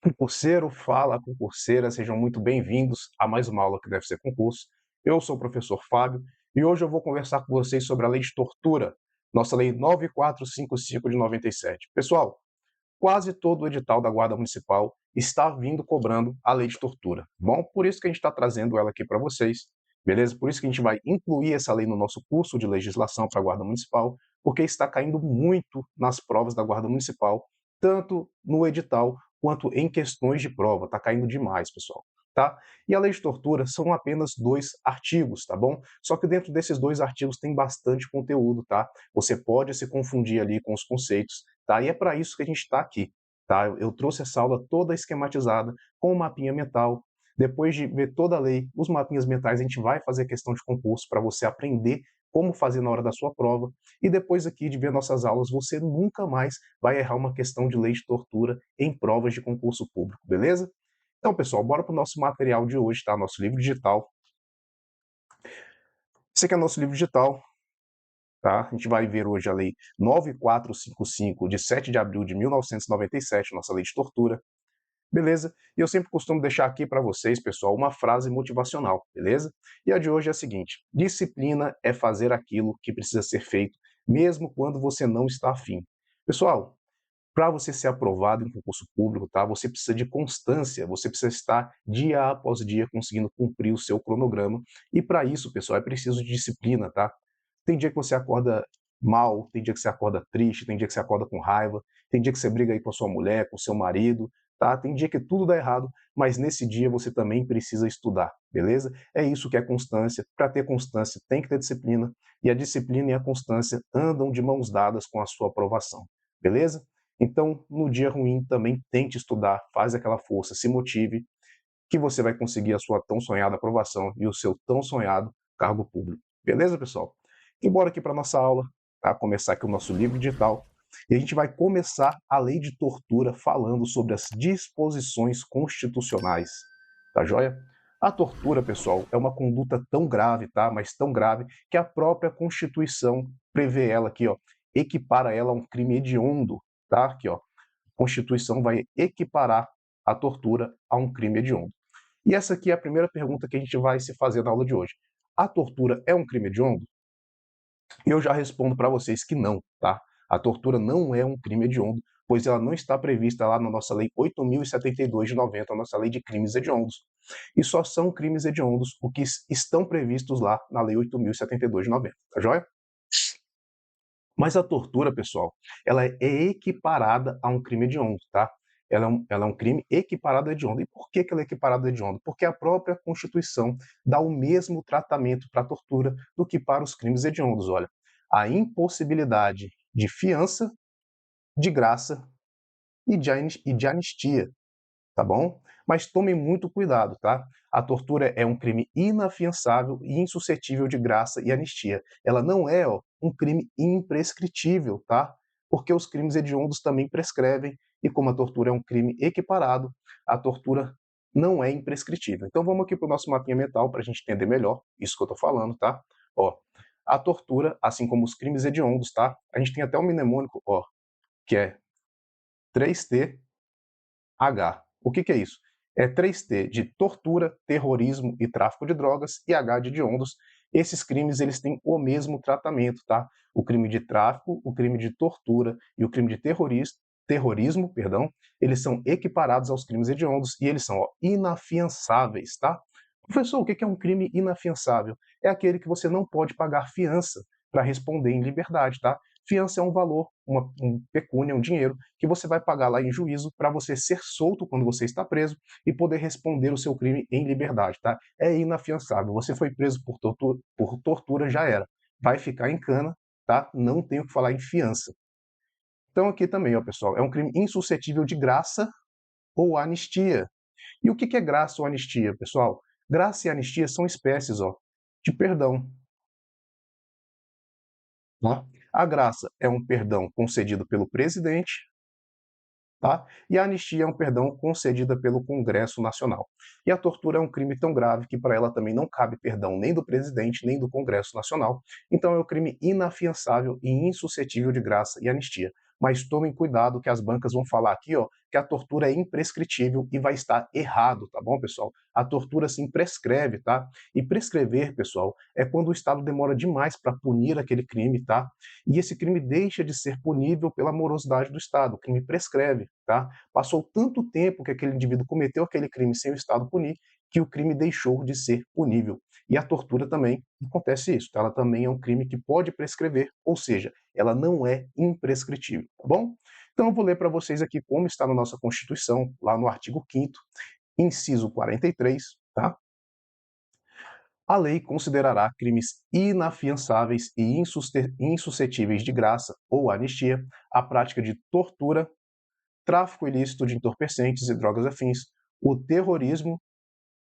Concurseiro, fala concurseira, sejam muito bem-vindos a mais uma aula que deve ser concurso. Eu sou o professor Fábio e hoje eu vou conversar com vocês sobre a lei de tortura, nossa lei 9455 de 97. Pessoal, quase todo o edital da Guarda Municipal está vindo cobrando a lei de tortura. Bom, por isso que a gente está trazendo ela aqui para vocês, beleza? Por isso que a gente vai incluir essa lei no nosso curso de legislação para a Guarda Municipal, porque está caindo muito nas provas da Guarda Municipal, tanto no edital quanto em questões de prova. Está caindo demais, pessoal. Tá? E a lei de tortura são apenas 2 artigos, tá bom? Só que dentro desses 2 artigos tem bastante conteúdo, tá? Você pode se confundir ali com os conceitos, tá? E é para isso que a gente está aqui, tá? Eu trouxe essa aula toda esquematizada, com o mapinha mental. Depois de ver toda a lei, os mapinhas mentais, a gente vai fazer questão de concurso para você aprender como fazer na hora da sua prova. E depois aqui de ver nossas aulas, você nunca mais vai errar uma questão de lei de tortura em provas de concurso público, beleza? Então, pessoal, bora para o nosso material de hoje, tá? Nosso livro digital. Esse aqui é o nosso livro digital, tá? A gente vai ver hoje a Lei 9455, de 7 de abril de 1997, nossa lei de tortura, beleza? E eu sempre costumo deixar aqui para vocês, pessoal, uma frase motivacional, beleza? E a de hoje é a seguinte: disciplina é fazer aquilo que precisa ser feito, mesmo quando você não está afim. Pessoal, para você ser aprovado em concurso público, tá? Você precisa de constância, você precisa estar dia após dia conseguindo cumprir o seu cronograma. E para isso, pessoal, é preciso de disciplina, tá? Tem dia que você acorda mal, tem dia que você acorda triste, tem dia que você acorda com raiva, tem dia que você briga aí com a sua mulher, com o seu marido, tá? Tem dia que tudo dá errado, mas nesse dia você também precisa estudar, beleza? É isso que é constância. Para ter constância tem que ter disciplina, e a disciplina e a constância andam de mãos dadas com a sua aprovação, beleza? Então, no dia ruim, também tente estudar, faz aquela força, se motive, que você vai conseguir a sua tão sonhada aprovação e o seu tão sonhado cargo público. Beleza, pessoal? E bora aqui para a nossa aula, tá? Começar aqui o nosso livro digital. E a gente vai começar a lei de tortura falando sobre as disposições constitucionais. Tá joia? A tortura, pessoal, é uma conduta tão grave, tá? Mas tão grave que a própria Constituição prevê ela aqui, ó, equipara ela a um crime hediondo, tá? Aqui, ó. A Constituição vai equiparar a tortura a um crime hediondo. E essa aqui é a primeira pergunta que a gente vai se fazer na aula de hoje. A tortura é um crime hediondo? E eu já respondo para vocês que não, tá? A tortura não é um crime hediondo, pois ela não está prevista lá na nossa Lei 8.072 de 90, a nossa Lei de Crimes Hediondos. E só são crimes hediondos o que estão previstos lá na Lei 8.072 de 90, tá joia? Mas a tortura, pessoal, ela é equiparada a um crime hediondo, tá? Ela é um crime equiparado a hediondo. E por que ela é equiparada a hediondo? Porque a própria Constituição dá o mesmo tratamento para a tortura do que para os crimes hediondos. Olha, a impossibilidade de fiança, de graça e de anistia, tá bom? Mas tomem muito cuidado, tá? A tortura é um crime inafiançável e insuscetível de graça e anistia. Ela não é, um crime imprescritível, tá? Porque os crimes hediondos também prescrevem e como a tortura é um crime equiparado, a tortura não é imprescritível. Então vamos aqui para o nosso mapinha mental para a gente entender melhor isso que eu estou falando, tá? Ó, a tortura, assim como os crimes hediondos, tá? A gente tem até um mnemônico, ó, que é 3T H. O que é isso? É 3T de tortura, terrorismo e tráfico de drogas e H de hediondos. Esses crimes eles têm o mesmo tratamento, tá? O crime de tráfico, o crime de tortura e o crime de terrorismo, perdão, eles são equiparados aos crimes hediondos e eles são inafiançáveis, tá? Professor, o que é um crime inafiançável? É aquele que você não pode pagar fiança para responder em liberdade, tá? Fiança é um valor, um pecúnia, um dinheiro que você vai pagar lá em juízo para você ser solto quando você está preso e poder responder o seu crime em liberdade, tá? É inafiançável. Você foi preso por tortura, já era. Vai ficar em cana, tá? Não tem o que falar em fiança. Então aqui também, ó, pessoal, é um crime insuscetível de graça ou anistia. E o que é graça ou anistia, pessoal? Graça e anistia são espécies, ó, de perdão. Tá? A graça é um perdão concedido pelo presidente, tá? E a anistia é um perdão concedida pelo Congresso Nacional. E a tortura é um crime tão grave que para ela também não cabe perdão nem do presidente nem do Congresso Nacional. Então é um crime inafiançável e insuscetível de graça e anistia. mas tomem cuidado que as bancas vão falar aqui, ó, que a tortura é imprescritível e vai estar errado, tá bom, pessoal? A tortura sim prescreve, tá? E prescrever, pessoal, é quando o Estado demora demais para punir aquele crime, tá? E esse crime deixa de ser punível pela morosidade do Estado, o crime prescreve, tá? Passou tanto tempo que aquele indivíduo cometeu aquele crime sem o Estado punir, que o crime deixou de ser punível. E a tortura também acontece isso, tá? Ela também é um crime que pode prescrever, ou seja, ela não é imprescritível, tá bom? Então eu vou ler para vocês aqui como está na nossa Constituição, lá no artigo 5º, inciso 43, tá? A lei considerará crimes inafiançáveis e insuscetíveis de graça ou anistia a prática de tortura, tráfico ilícito de entorpecentes e drogas afins, o terrorismo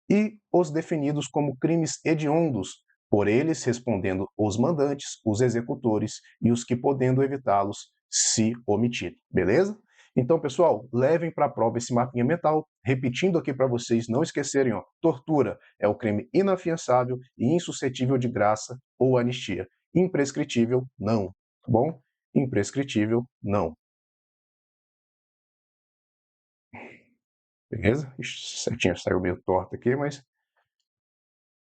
e os definidos como crimes hediondos, por eles respondendo os mandantes, os executores e os que, podendo evitá-los, se omitirem. Beleza? Então, pessoal, levem para a prova esse mapinha mental, repetindo aqui para vocês não esquecerem, ó, tortura é o crime inafiançável e insuscetível de graça ou anistia. Imprescritível, não. Tá bom? Imprescritível, não. Beleza? Ixi, certinha, saiu meio torta aqui, mas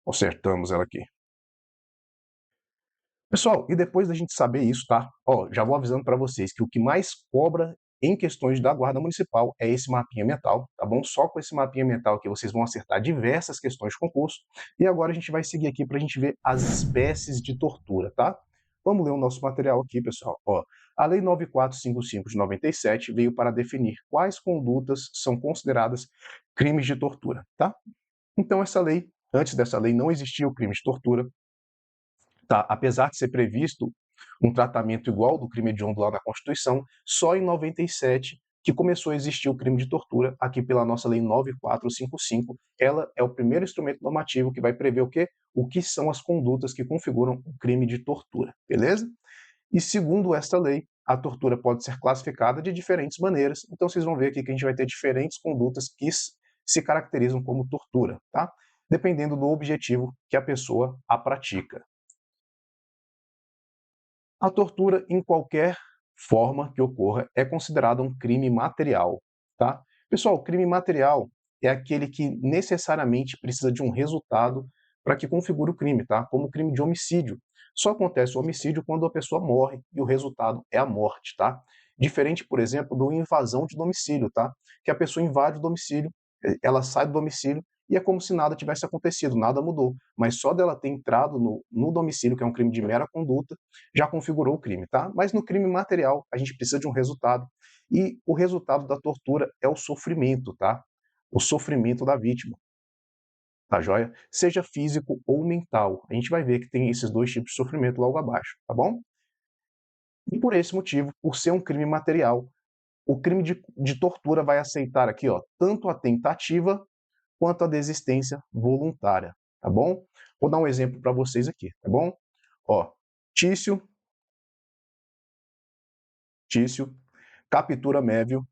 consertamos ela aqui. Pessoal, e depois da gente saber isso, tá? Ó, já vou avisando para vocês que o que mais cobra em questões da Guarda Municipal é esse mapinha mental, tá bom? Só com esse mapinha mental que vocês vão acertar diversas questões de concurso. E agora a gente vai seguir aqui para a gente ver as espécies de tortura, tá? Vamos ler o nosso material aqui, pessoal. Ó, a Lei 9455 de 97 veio para definir quais condutas são consideradas crimes de tortura, tá? Então essa lei, antes dessa lei não existia o crime de tortura, tá? Apesar de ser previsto um tratamento igual ao do crime hediondo lá na Constituição, só em 97 que começou a existir o crime de tortura, aqui pela nossa Lei 9455. Ela é o primeiro instrumento normativo que vai prever o quê? O que são as condutas que configuram o crime de tortura, beleza? E segundo esta lei, a tortura pode ser classificada de diferentes maneiras, então vocês vão ver aqui que a gente vai ter diferentes condutas que se caracterizam como tortura, tá? Dependendo do objetivo que a pessoa a pratica. A tortura, em qualquer forma que ocorra, é considerada um crime material, tá? Pessoal, crime material é aquele que necessariamente precisa de um resultado para que configure o crime, tá? Como o crime de homicídio. Só acontece o homicídio quando a pessoa morre e o resultado é a morte, tá? Diferente, por exemplo, do invasão de domicílio, tá? Que a pessoa invade o domicílio, ela sai do domicílio e é como se nada tivesse acontecido, nada mudou. Mas só dela ter entrado no domicílio, que é um crime de mera conduta, já configurou o crime, tá? Mas no crime material, a gente precisa de um resultado. E o resultado da tortura é o sofrimento, tá? O sofrimento da vítima, tá joia? Seja físico ou mental. A gente vai ver que tem esses dois tipos de sofrimento logo abaixo, tá bom? E por esse motivo, por ser um crime material, o crime de tortura vai aceitar aqui, ó, tanto a tentativa quanto a desistência voluntária, tá bom? Vou dar um exemplo para vocês aqui, tá bom? Ó, Tício captura Mévio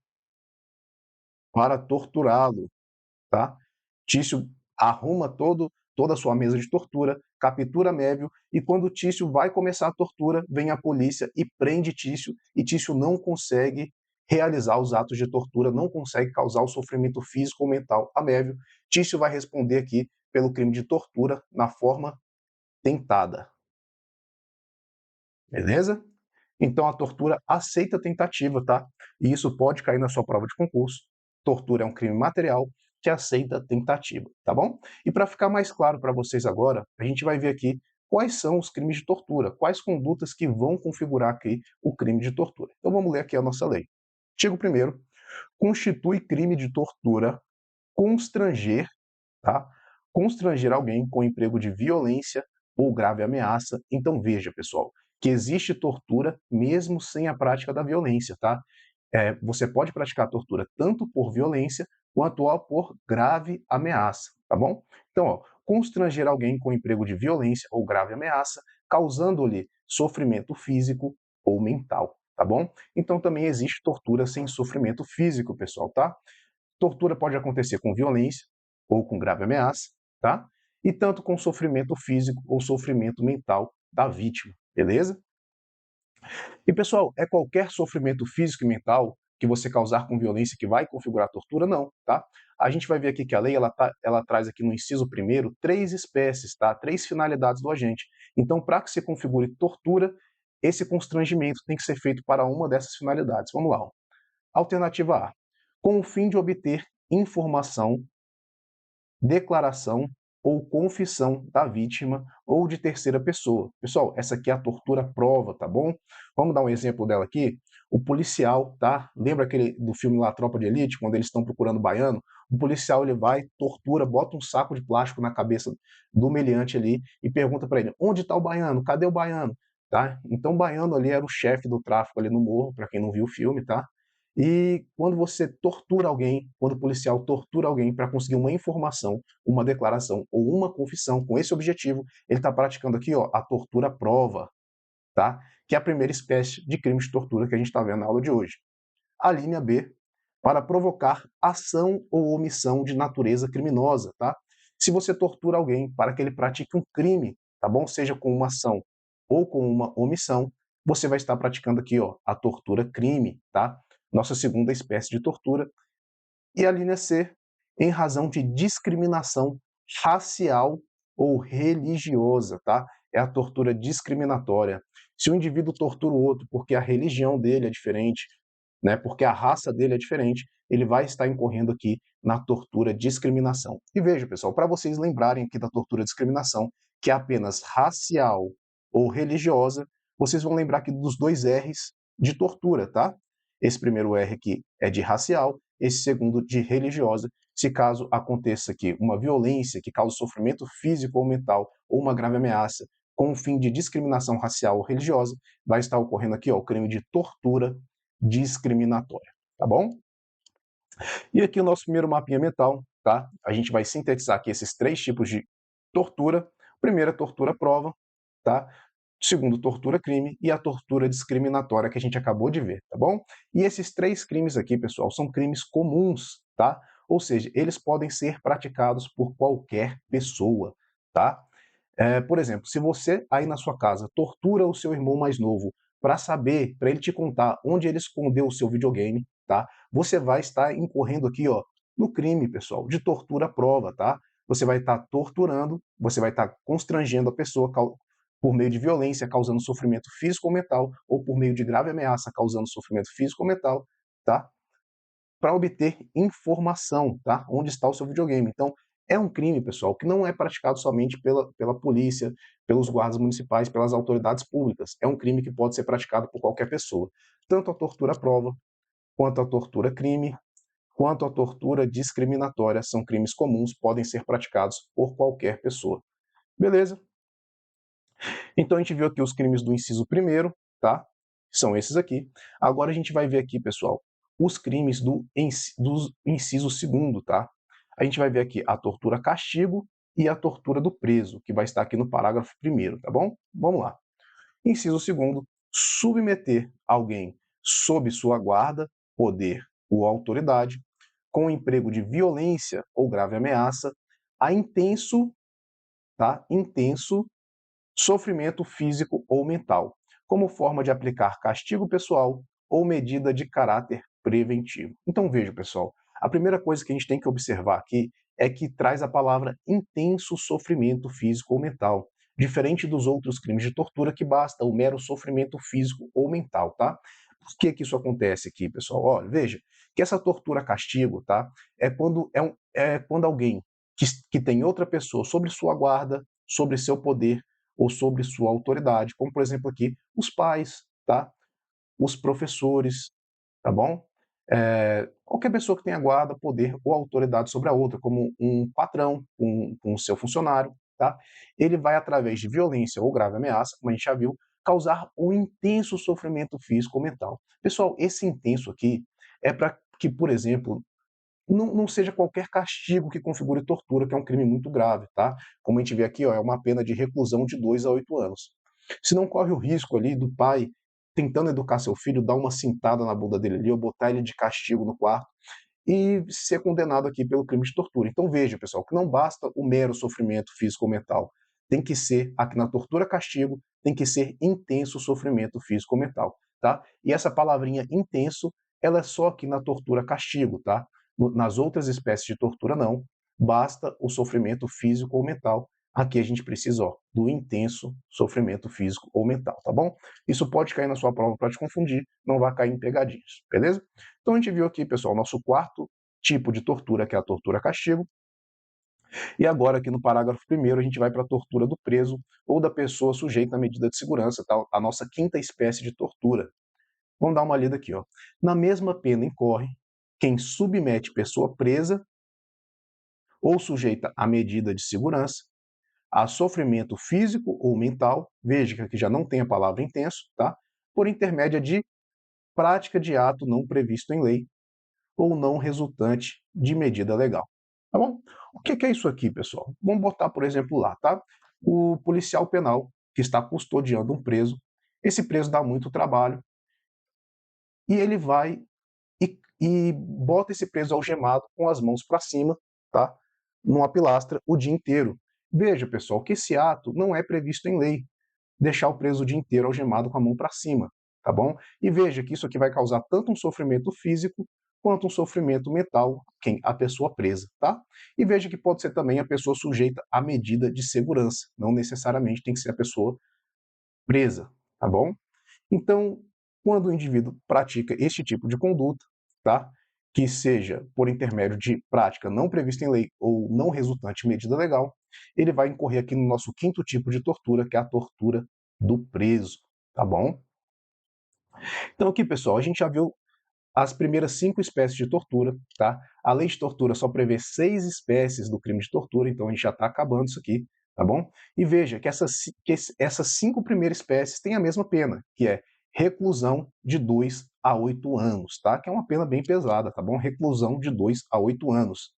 para torturá-lo, tá? Tício arruma toda a sua mesa de tortura, captura Mévio, e quando Tício vai começar a tortura, vem a polícia e prende Tício, e Tício não consegue realizar os atos de tortura, não consegue causar o sofrimento físico ou mental a Mévio. Tício vai responder aqui pelo crime de tortura na forma tentada. Beleza? Então a tortura aceita a tentativa, tá? E isso pode cair na sua prova de concurso. Tortura é um crime material que aceita a tentativa, tá bom? E para ficar mais claro para vocês agora, a gente vai ver aqui quais são os crimes de tortura, quais condutas que vão configurar aqui o crime de tortura. Então vamos ler aqui a nossa lei. Artigo 1º, constitui crime de tortura constranger, tá? Constranger alguém com emprego de violência ou grave ameaça. Então veja, pessoal, que existe tortura mesmo sem a prática da violência, tá? Você pode praticar tortura tanto por violência quanto por grave ameaça, tá bom? Então, ó, constranger alguém com emprego de violência ou grave ameaça, causando-lhe sofrimento físico ou mental, tá bom? Então também existe tortura sem sofrimento físico, pessoal, tá? Tortura pode acontecer com violência ou com grave ameaça, tá? E tanto com sofrimento físico ou sofrimento mental da vítima, beleza? E, pessoal, é qualquer sofrimento físico e mental que você causar com violência que vai configurar tortura? Não, tá? A gente vai ver aqui que a lei ela traz aqui no inciso 1º 3 espécies, tá? 3 finalidades do agente. Então, para que se configure tortura, esse constrangimento tem que ser feito para uma dessas finalidades. Vamos lá. Ó. Alternativa A. Com o fim de obter informação, declaração ou confissão da vítima ou de terceira pessoa. Pessoal, essa aqui é a tortura prova, tá bom? Vamos dar um exemplo dela aqui. O policial, tá? Lembra aquele do filme lá, Tropa de Elite, quando eles estão procurando o baiano? O policial, ele vai, tortura, bota um saco de plástico na cabeça do meliante ali e pergunta para ele, onde está o baiano? Cadê o baiano? Tá? Então, o baiano ali era o chefe do tráfico ali no morro, para quem não viu o filme, tá? E quando você tortura alguém, quando o policial tortura alguém para conseguir uma informação, uma declaração ou uma confissão com esse objetivo, ele está praticando aqui ó, a tortura prova, tá? Que é a primeira espécie de crime de tortura que a gente está vendo na aula de hoje. A linha B, para provocar ação ou omissão de natureza criminosa, tá? Se você tortura alguém para que ele pratique um crime, tá bom? Seja com uma ação ou com uma omissão, você vai estar praticando aqui, ó, a tortura crime, tá? Nossa segunda espécie de tortura. E a linha C, em razão de discriminação racial ou religiosa, tá? É a tortura discriminatória. Se o indivíduo tortura o outro porque a religião dele é diferente, né, porque a raça dele é diferente, ele vai estar incorrendo aqui na tortura discriminação. E veja, pessoal, para vocês lembrarem aqui da tortura discriminação, que é apenas racial ou religiosa, vocês vão lembrar aqui dos 2 R's de tortura, tá? Esse primeiro R aqui é de racial, esse segundo de religiosa. Se caso aconteça aqui uma violência que cause sofrimento físico ou mental ou uma grave ameaça com o fim de discriminação racial ou religiosa, vai estar ocorrendo aqui ó, o crime de tortura discriminatória, tá bom? E aqui o nosso primeiro mapinha mental, tá? A gente vai sintetizar aqui esses 3 tipos de tortura. Primeira, tortura prova, tá? Segundo, tortura crime e a tortura discriminatória que a gente acabou de ver, tá bom? E esses 3 crimes aqui, pessoal, são crimes comuns, tá? Ou seja, eles podem ser praticados por qualquer pessoa, tá? Por exemplo, se você aí na sua casa tortura o seu irmão mais novo para saber, para ele te contar onde ele escondeu o seu videogame, tá? Você vai estar incorrendo aqui, ó, no crime, pessoal, de tortura à prova, tá? Você vai estar torturando, você vai estar constrangendo a pessoa por meio de violência, causando sofrimento físico ou mental, ou por meio de grave ameaça, causando sofrimento físico ou mental, tá? Para obter informação, tá? Onde está o seu videogame. Então, é um crime, pessoal, que não é praticado somente pela polícia, pelos guardas municipais, pelas autoridades públicas. É um crime que pode ser praticado por qualquer pessoa. Tanto a tortura à prova, quanto a tortura crime, quanto a tortura discriminatória são crimes comuns, podem ser praticados por qualquer pessoa. Beleza? Então a gente viu aqui os crimes do inciso 1º, tá? São esses aqui. Agora a gente vai ver aqui, pessoal, os crimes do inciso 2º, tá? A gente vai ver aqui a tortura castigo e a tortura do preso, que vai estar aqui no parágrafo 1º, tá bom? Vamos lá. Inciso 2º, submeter alguém sob sua guarda, poder ou autoridade, com o emprego de violência ou grave ameaça, a intenso, tá? Intenso sofrimento físico ou mental, como forma de aplicar castigo pessoal ou medida de caráter preventivo. Então veja, pessoal, a primeira coisa que a gente tem que observar aqui é que traz a palavra intenso sofrimento físico ou mental, diferente dos outros crimes de tortura que basta o mero sofrimento físico ou mental, tá? Por que isso acontece aqui, pessoal? Olha, veja, que essa tortura castigo, tá? É quando alguém que tem outra pessoa sobre sua guarda, sobre seu poder, ou sobre sua autoridade, como por exemplo aqui os pais, tá? Os professores, tá bom? Qualquer pessoa que tenha guarda, poder ou autoridade sobre a outra, como um patrão, um seu funcionário, tá? Ele vai, através de violência ou grave ameaça, como a gente já viu, causar um intenso sofrimento físico ou mental. Pessoal, esse intenso aqui é para que, por exemplo, não seja qualquer castigo que configure tortura, que é um crime muito grave, tá? Como a gente vê aqui, ó, é uma pena de reclusão de 2 a 8 anos. Se não corre o risco ali do pai tentando educar seu filho, dar uma cintada na bunda dele ali, ou botar ele de castigo no quarto, e ser condenado aqui pelo crime de tortura. Então veja, pessoal, que não basta o mero sofrimento físico ou mental. tem que ser, aqui na tortura-castigo, tem que ser intenso sofrimento físico ou mental, tá? E essa palavrinha intenso, ela é só aqui na tortura-castigo, tá? Nas outras espécies de tortura, não. Basta o sofrimento físico ou mental. Aqui a gente precisa, ó, do intenso sofrimento físico ou mental, tá bom? Isso pode cair na sua prova para te confundir, não vai cair em pegadinhas, beleza? Então a gente viu aqui, pessoal, nosso quarto tipo de tortura, que é a tortura-castigo. E agora, aqui no parágrafo 1º, a gente vai para a tortura do preso ou da pessoa sujeita à medida de segurança, tá? A nossa quinta espécie de tortura. Vamos dar uma lida aqui, ó. Na mesma pena incorre quem submete pessoa presa ou sujeita à medida de segurança a sofrimento físico ou mental, veja que aqui já não tem a palavra intenso, tá? Por intermédio de prática de ato não previsto em lei ou não resultante de medida legal. Tá bom? O que é isso aqui, pessoal? Vamos botar, por exemplo, lá, tá? O policial penal que está custodiando um preso. Esse preso dá muito trabalho e ele vai e bota esse preso algemado com as mãos para cima, tá? Numa pilastra o dia inteiro. Veja, pessoal, que esse ato não é previsto em lei. Deixar o preso o dia inteiro algemado com a mão para cima, tá bom? E veja que isso aqui vai causar tanto um sofrimento físico quanto um sofrimento mental, quem? A pessoa presa, tá? E veja que pode ser também a pessoa sujeita à medida de segurança, não necessariamente tem que ser a pessoa presa, tá bom? Então, quando o indivíduo pratica este tipo de conduta, tá? Que seja por intermédio de prática não prevista em lei ou não resultante em medida legal, ele vai incorrer aqui no nosso quinto tipo de tortura, que é a tortura do preso, tá bom? Então aqui, pessoal, a gente já viu as primeiras 5 espécies de tortura, tá? A lei de tortura só prevê 6 espécies do crime de tortura, então a gente já está acabando isso aqui, tá bom? E veja que essas 5 primeiras espécies têm a mesma pena, que é reclusão de 2 a 8 anos, tá? Que é uma pena bem pesada, tá bom? Reclusão de 2 a 8 anos.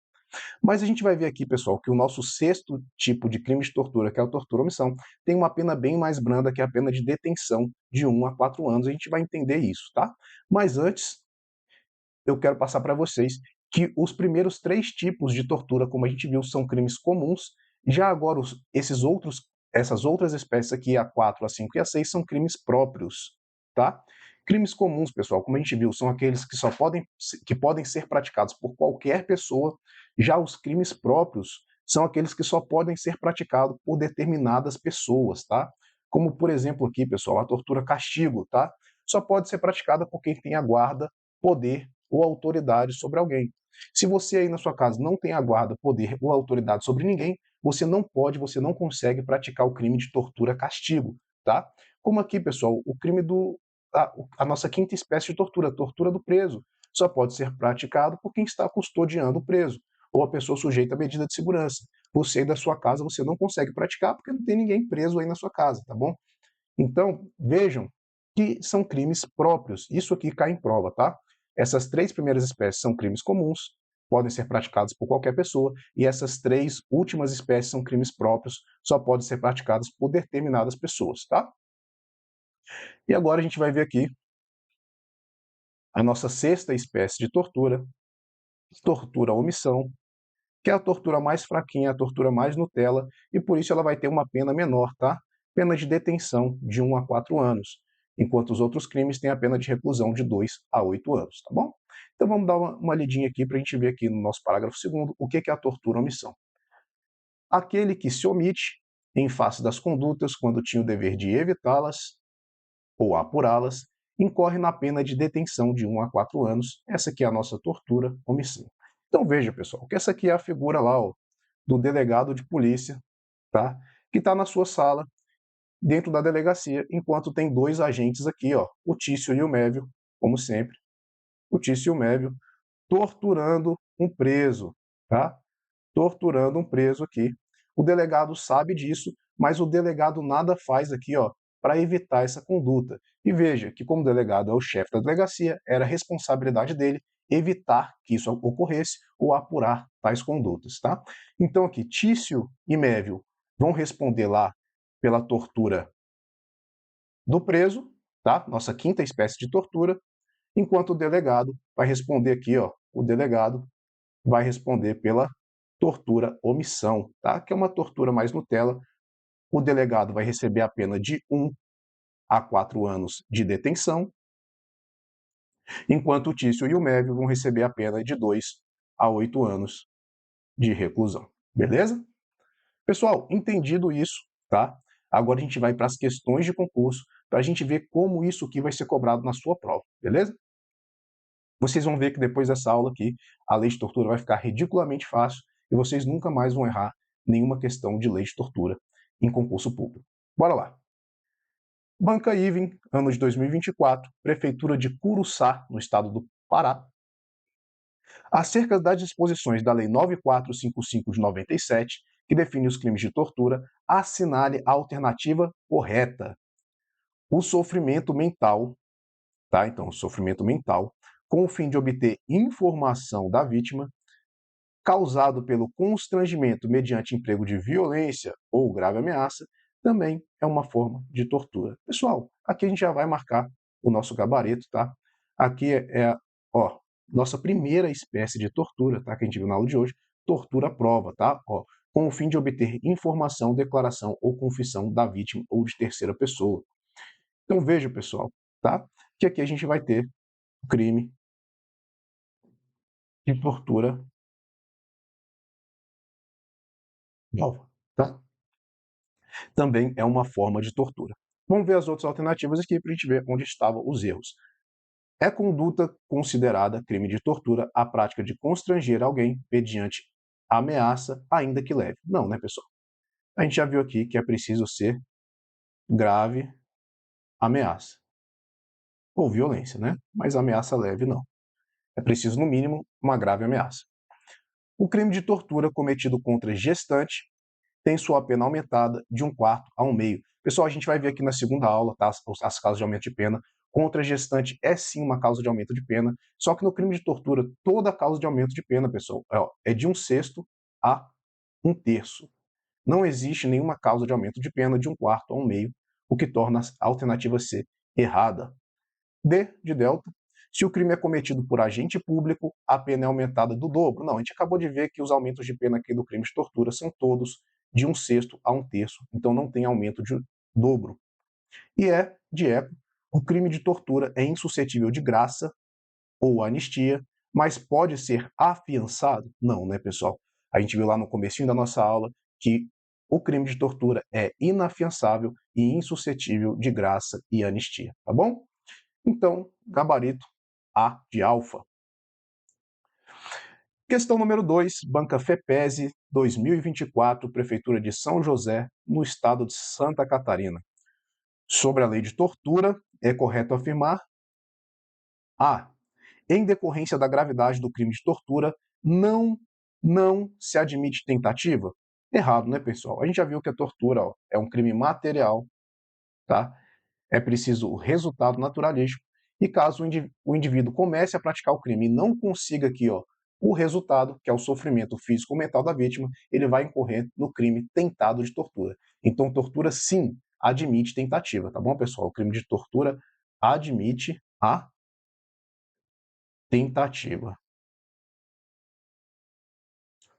Mas a gente vai ver aqui, pessoal, que o nosso sexto tipo de crime de tortura, que é a tortura-omissão, tem uma pena bem mais branda, que é a pena de detenção de 1 a 4 anos. A gente vai entender isso, tá? Mas antes, eu quero passar para vocês que os primeiros 3 tipos de tortura, como a gente viu, são crimes comuns. Já agora, essas outras espécies aqui, a 4, a 5 e a 6, são crimes próprios, tá? Crimes comuns, pessoal, como a gente viu, são aqueles que podem ser praticados por qualquer pessoa. Já os crimes próprios são aqueles que só podem ser praticados por determinadas pessoas, tá? Como, por exemplo, aqui, pessoal, a tortura-castigo, tá? Só pode ser praticada por quem tem a guarda, poder ou autoridade sobre alguém. Se você aí na sua casa não tem a guarda, poder ou autoridade sobre ninguém, você não pode, você não consegue praticar o crime de tortura-castigo, tá? Como aqui, pessoal, o crime a nossa quinta espécie de tortura, a tortura do preso, só pode ser praticado por quem está custodiando o preso ou a pessoa sujeita à medida de segurança. Você aí da sua casa, você não consegue praticar porque não tem ninguém preso aí na sua casa, tá bom? Então, vejam que são crimes próprios. Isso aqui cai em prova, tá? Essas 3 primeiras espécies são crimes comuns, podem ser praticados por qualquer pessoa, e essas 3 últimas espécies são crimes próprios, só podem ser praticados por determinadas pessoas, tá? E agora a gente vai ver aqui a nossa sexta espécie de tortura-omissão, que é a tortura mais fraquinha, a tortura mais Nutella, e por isso ela vai ter uma pena menor, tá? Pena de detenção de 1 a 4 anos, enquanto os outros crimes têm a pena de reclusão de 2 a 8 anos, tá bom? Então vamos dar uma lidinha aqui para a gente ver aqui no nosso parágrafo 2º o que é a tortura-omissão. Aquele que se omite em face das condutas quando tinha o dever de evitá-las ou apurá-las, incorre na pena de detenção de 1 a 4 anos. Essa aqui é a nossa tortura-omissão. Então veja, pessoal, que essa aqui é a figura lá, ó, do delegado de polícia, tá? Que está na sua sala, dentro da delegacia, enquanto tem 2 agentes aqui, ó, o Tício e o Mévio, como sempre, o Tício e o Mévio, torturando um preso, tá? Torturando um preso aqui. O delegado sabe disso, mas o delegado nada faz aqui, ó, para evitar essa conduta. E veja que, como o delegado é o chefe da delegacia, era responsabilidade dele evitar que isso ocorresse ou apurar tais condutas, tá? Então aqui, Tício e Mévio vão responder lá pela tortura do preso, tá? Nossa quinta espécie de tortura, enquanto o delegado vai responder aqui, ó, o delegado vai responder pela tortura omissão, tá? Que é uma tortura mais Nutella, o delegado vai receber a pena de 1 a 4 anos de detenção, enquanto o Tício e o Mévio vão receber a pena de 2 a 8 anos de reclusão. Beleza? Pessoal, entendido isso, tá? Agora a gente vai para as questões de concurso, para a gente ver como isso aqui vai ser cobrado na sua prova, beleza? Vocês vão ver que depois dessa aula aqui, a lei de tortura vai ficar ridiculamente fácil e vocês nunca mais vão errar nenhuma questão de lei de tortura em concurso público. Bora lá. Banca Ivem, ano de 2024, Prefeitura de Curuçá, no estado do Pará. Acerca das disposições da Lei 9455 de 97, que define os crimes de tortura, assinale a alternativa correta. O sofrimento mental, tá? Então, sofrimento mental, com o fim de obter informação da vítima, causado pelo constrangimento mediante emprego de violência ou grave ameaça, também é uma forma de tortura. Pessoal, aqui a gente já vai marcar o nosso gabarito, tá? Aqui ó, nossa primeira espécie de tortura, tá? Que a gente viu na aula de hoje, tortura à prova, tá? Ó, com o fim de obter informação, declaração ou confissão da vítima ou de terceira pessoa. Então veja, pessoal, tá? Que aqui a gente vai ter o crime de tortura nova, tá? Também é uma forma de tortura. Vamos ver as outras alternativas aqui para a gente ver onde estavam os erros. É conduta considerada crime de tortura a prática de constranger alguém mediante ameaça, ainda que leve? Não, né, pessoal? A gente já viu aqui que é preciso ser grave ameaça ou violência, né? Mas ameaça leve não. É preciso, no mínimo, uma grave ameaça. O crime de tortura cometido contra gestante tem sua pena aumentada de 1/4 a 1/2. Pessoal, a gente vai ver aqui na segunda aula, tá, as causas de aumento de pena. Contra gestante é sim uma causa de aumento de pena, só que no crime de tortura, toda causa de aumento de pena, pessoal, é de 1/6 a 1/3. Não existe nenhuma causa de aumento de pena de 1/4 a 1/2, o que torna a alternativa C errada. D de delta. Se o crime é cometido por agente público, a pena é aumentada do dobro. Não, a gente acabou de ver que os aumentos de pena aqui do crime de tortura são todos de 1/6 a 1/3, então não tem aumento de dobro. E é de eco. O crime de tortura é insuscetível de graça ou anistia, mas pode ser afiançado? Não, né, pessoal? A gente viu lá no comecinho da nossa aula que o crime de tortura é inafiançável e insuscetível de graça e anistia, tá bom? Então, gabarito A de alfa. Questão número 2, Banca FEPESE 2024, Prefeitura de São José, no estado de Santa Catarina. Sobre a lei de tortura, é correto afirmar: A. Em decorrência da gravidade do crime de tortura, não se admite tentativa? Errado, né, pessoal? A gente já viu que a tortura é um crime material, tá? É preciso o resultado naturalístico. E caso o indivíduo comece a praticar o crime e não consiga aqui, o resultado, que é o sofrimento físico ou mental da vítima, ele vai incorrer no crime tentado de tortura. Então, tortura, sim, admite tentativa, tá bom, pessoal? O crime de tortura admite a tentativa.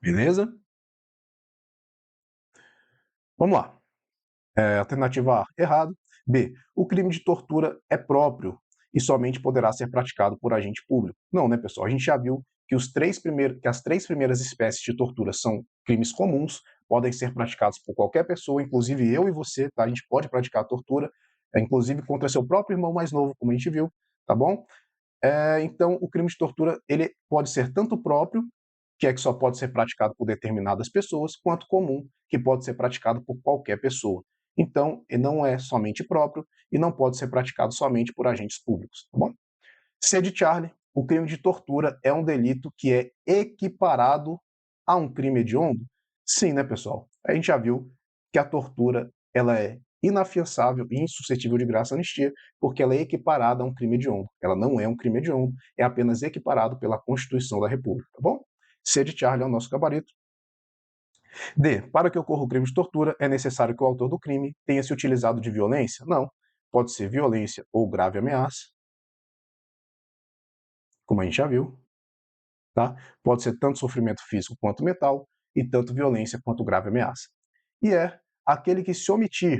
Beleza? Vamos lá. Alternativa A, errado. B, o crime de tortura é próprio e somente poderá ser praticado por agente público. Não, né, pessoal? A gente já viu que as três primeiras espécies de tortura são crimes comuns, podem ser praticados por qualquer pessoa, inclusive eu e você, tá? A gente pode praticar a tortura, inclusive contra seu próprio irmão mais novo, como a gente viu, tá bom? Então, o crime de tortura ele pode ser tanto próprio, que é que só pode ser praticado por determinadas pessoas, quanto comum, que pode ser praticado por qualquer pessoa. Então, ele não é somente próprio e não pode ser praticado somente por agentes públicos, tá bom? C de Charlie, o crime de tortura é um delito que é equiparado a um crime hediondo? Sim, né, pessoal? A gente já viu que a tortura ela é inafiançável e insuscetível de graça e anistia, porque ela é equiparada a um crime hediondo. Ela não é um crime hediondo, é apenas equiparado pela Constituição da República, tá bom? C de Charlie é o nosso gabarito. D. Para que ocorra o crime de tortura, é necessário que o autor do crime tenha se utilizado de violência? Não. Pode ser violência ou grave ameaça, como a gente já viu. Tá? Pode ser tanto sofrimento físico quanto mental, e tanto violência quanto grave ameaça. E é aquele que se omitir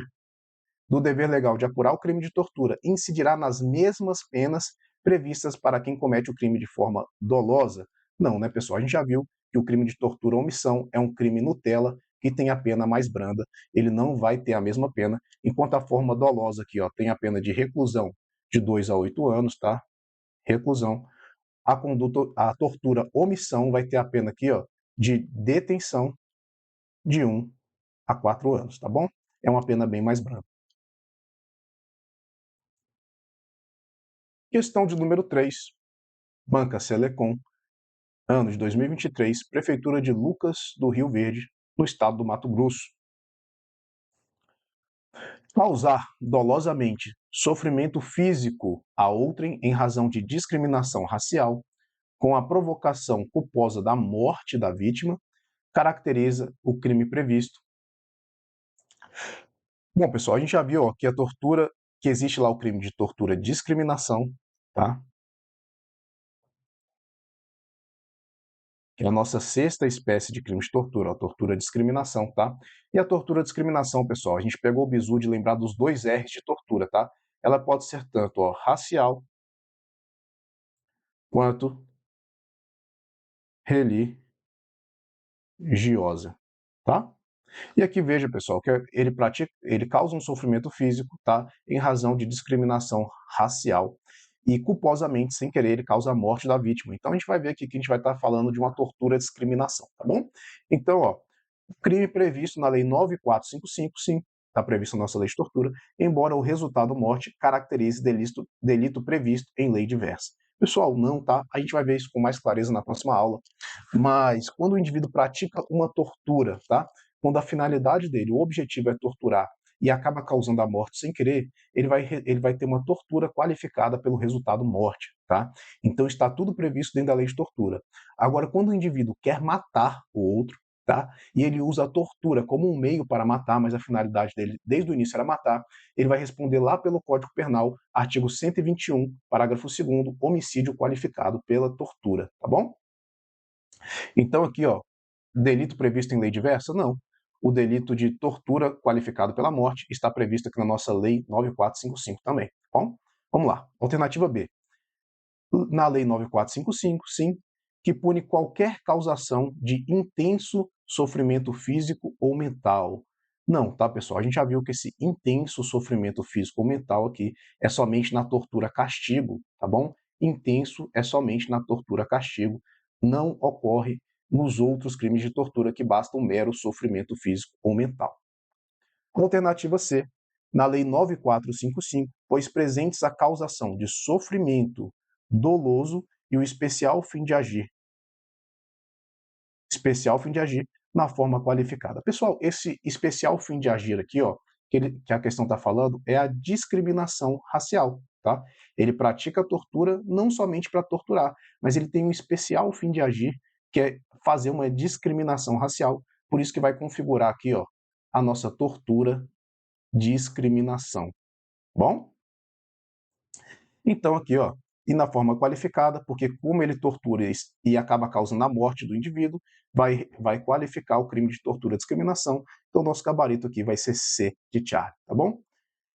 do dever legal de apurar o crime de tortura incidirá nas mesmas penas previstas para quem comete o crime de forma dolosa? Não, né, pessoal? A gente já viu que o crime de tortura ou omissão é um crime Nutella que tem a pena mais branda, ele não vai ter a mesma pena, enquanto a forma dolosa aqui, ó, tem a pena de reclusão de 2 a 8 anos, tá? Reclusão. A tortura omissão vai ter a pena aqui, ó, de detenção de 1 a 4 anos, tá bom? É uma pena bem mais branda. Questão de número 3. Banca Selecom, ano de 2023, Prefeitura de Lucas do Rio Verde, no estado do Mato Grosso. Causar dolosamente sofrimento físico a outrem em razão de discriminação racial, com a provocação culposa da morte da vítima, caracteriza o crime previsto. Bom, pessoal, a gente já viu ó, que a tortura, que existe lá o crime de tortura discriminação, tá? Que é a nossa sexta espécie de crime de tortura, a tortura discriminação, tá? E a tortura discriminação, pessoal, a gente pegou o bizu de lembrar dos 2 R's de tortura, tá? Ela pode ser tanto ó, racial quanto religiosa, tá? E aqui veja, pessoal, que ele causa um sofrimento físico, tá? Em razão de discriminação racial e culposamente, sem querer, ele causa a morte da vítima. Então a gente vai ver aqui que a gente vai estar falando de uma tortura discriminação, tá bom? Então, ó, o crime previsto na Lei 9455, sim, está previsto na nossa lei de tortura, embora o resultado morte caracterize delito previsto em lei diversa. Pessoal, não, tá? A gente vai ver isso com mais clareza na próxima aula. Mas quando o indivíduo pratica uma tortura, tá? Quando a finalidade dele, o objetivo é torturar e acaba causando a morte sem querer, ele vai ter uma tortura qualificada pelo resultado morte, tá? Então está tudo previsto dentro da lei de tortura. Agora, quando o indivíduo quer matar o outro, tá? E ele usa a tortura como um meio para matar, mas a finalidade dele desde o início era matar, ele vai responder lá pelo Código Penal, artigo 121, parágrafo 2º, homicídio qualificado pela tortura, tá bom? Então aqui, ó, delito previsto em lei diversa? Não. O delito de tortura qualificado pela morte está previsto aqui na nossa lei 9455 também, tá bom? Vamos lá. Alternativa B. Na lei 9455, sim, que pune qualquer causação de intenso sofrimento físico ou mental. Não, tá, pessoal? A gente já viu que esse intenso sofrimento físico ou mental aqui é somente na tortura castigo, tá bom? Intenso é somente na tortura castigo, não ocorre nos outros crimes de tortura que basta um mero sofrimento físico ou mental. Alternativa C. Na Lei 9455, pois presentes a causação de sofrimento doloso e o especial fim de agir na forma qualificada. Pessoal, esse especial fim de agir aqui, ó, que a questão está falando, é a discriminação racial, tá? Ele pratica a tortura não somente para torturar, mas ele tem um especial fim de agir, que é fazer uma discriminação racial, por isso que vai configurar aqui, ó, a nossa tortura discriminação. Bom? Então aqui, ó, e na forma qualificada, porque como ele tortura e acaba causando a morte do indivíduo, vai qualificar o crime de tortura e discriminação. Então nosso gabarito aqui vai ser C de Charlie, tá bom?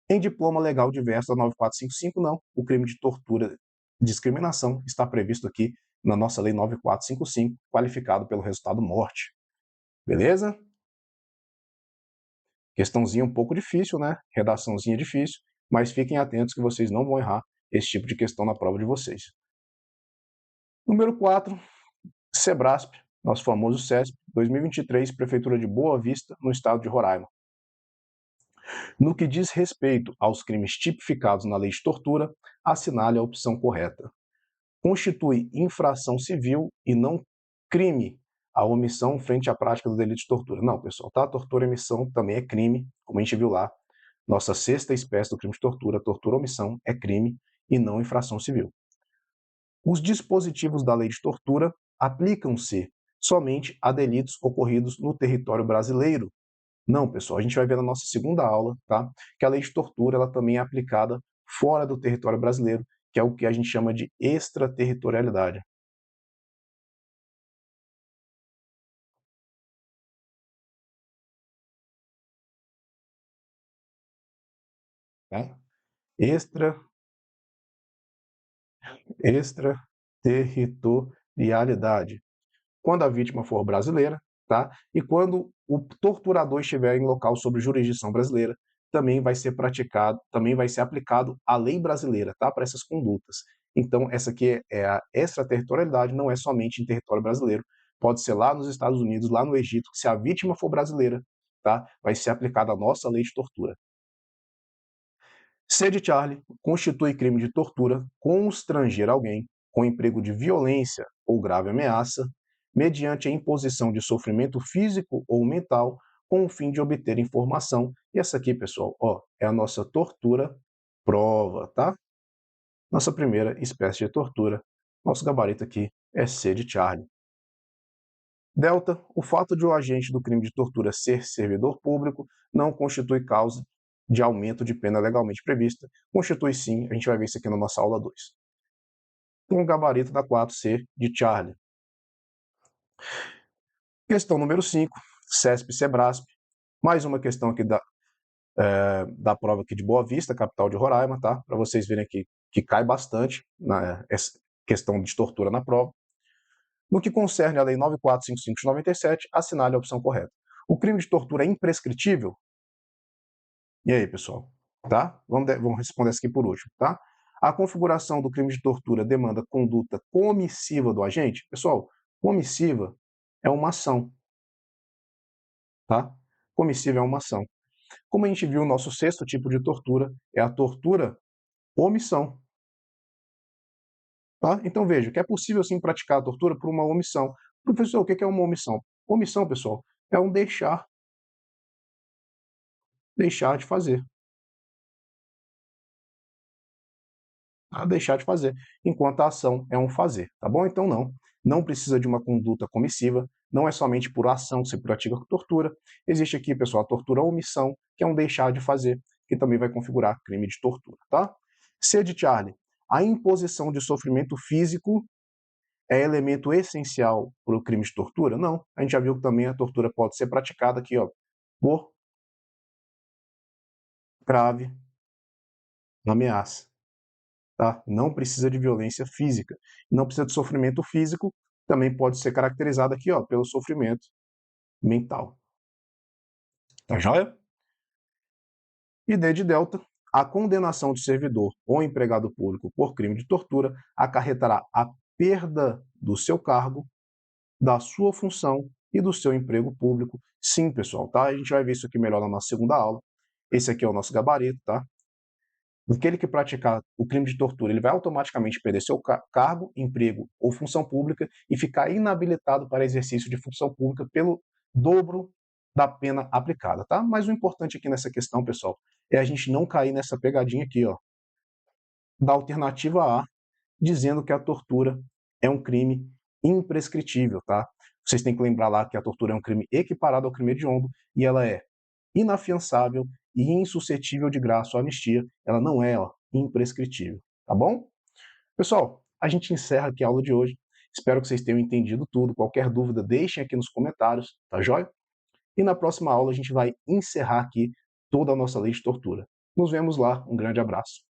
Em diploma legal diverso da 9455, não. O crime de tortura e discriminação está previsto aqui na nossa lei 9455, qualificado pelo resultado morte. Beleza? Questãozinha um pouco difícil, né? Redaçãozinha difícil, mas fiquem atentos que vocês não vão errar esse tipo de questão na prova de vocês. Número 4, Sebrasp, nosso famoso CESP, 2023, Prefeitura de Boa Vista, no estado de Roraima. No que diz respeito aos crimes tipificados na lei de tortura, assinale a opção correta. Constitui infração civil e não crime a omissão frente à prática do delito de tortura. Não, pessoal, tá? Tortura e omissão também é crime, como a gente viu lá. Nossa sexta espécie do crime de tortura, tortura ou omissão, é crime e não infração civil. Os dispositivos da lei de tortura aplicam-se somente a delitos ocorridos no território brasileiro. Não, pessoal, a gente vai ver na nossa segunda aula, tá? Que a lei de tortura ela também é aplicada fora do território brasileiro, que é o que a gente chama de extraterritorialidade. tá? Extraterritorialidade. Quando a vítima for brasileira, tá? E quando o torturador estiver em local sob jurisdição brasileira, também vai ser praticado, também vai ser aplicado a lei brasileira, tá? Para essas condutas. Então, essa aqui é a extraterritorialidade, não é somente em território brasileiro, pode ser lá nos Estados Unidos, lá no Egito, que se a vítima for brasileira, tá? Vai ser aplicada a nossa lei de tortura. C de Charlie constitui crime de tortura constranger alguém com emprego de violência ou grave ameaça, mediante a imposição de sofrimento físico ou mental, com o fim de obter informação. E essa aqui, pessoal, ó, é a nossa tortura prova, tá? Nossa primeira espécie de tortura. Nosso gabarito aqui é C de Charlie. Delta, o fato de o agente do crime de tortura ser servidor público não constitui causa de aumento de pena legalmente prevista. Constitui sim, a gente vai ver isso aqui na nossa aula 2. Com o gabarito da 4C de Charlie. Questão número 5, CESP-SEBRASP. Mais uma questão aqui da prova aqui de Boa Vista, capital de Roraima, tá? Para vocês verem aqui que cai bastante na questão de tortura na prova. No que concerne à Lei 9455 de 97, assinale a opção correta. O crime de tortura é imprescritível? E aí, pessoal? Tá? Vamos responder isso aqui por último, tá? A configuração do crime de tortura demanda conduta comissiva do agente? Pessoal, comissiva é uma ação, tá? Comissiva é uma ação. Como a gente viu, o nosso sexto tipo de tortura é a tortura omissão. Tá? Então veja que é possível sim praticar a tortura por uma omissão. Professor, o que é uma omissão? Omissão, pessoal, é um deixar de fazer. A deixar de fazer, enquanto a ação é um fazer, tá bom? Então não precisa de uma conduta comissiva, não é somente por ação que se pratica tortura. Existe aqui, pessoal, a tortura omissão, que é um deixar de fazer, que também vai configurar crime de tortura, tá? C de Charlie, a imposição de sofrimento físico é elemento essencial para o crime de tortura? Não, a gente já viu que também a tortura pode ser praticada aqui, ó, por grave ameaça. Tá? Não precisa de violência física, não precisa de sofrimento físico, também pode ser caracterizado aqui, ó, pelo sofrimento mental. Tá joia? E D de delta, a condenação de servidor ou empregado público por crime de tortura acarretará a perda do seu cargo, da sua função e do seu emprego público. Sim, pessoal, tá? A gente vai ver isso aqui melhor na nossa segunda aula. Esse aqui é o nosso gabarito, tá? Aquele que praticar o crime de tortura, ele vai automaticamente perder seu cargo, emprego ou função pública e ficar inabilitado para exercício de função pública pelo dobro da pena aplicada, tá? Mas o importante aqui nessa questão, pessoal, é a gente não cair nessa pegadinha aqui, ó, da alternativa A, dizendo que a tortura é um crime imprescritível, tá? Vocês têm que lembrar lá que a tortura é um crime equiparado ao crime hediondo e ela é inafiançável e insuscetível de graça ou anistia. Ela não é, ó, imprescritível, tá bom? Pessoal, a gente encerra aqui a aula de hoje. Espero que vocês tenham entendido tudo. Qualquer dúvida, deixem aqui nos comentários, tá joia? E na próxima aula a gente vai encerrar aqui toda a nossa lei de tortura. Nos vemos lá. Um grande abraço.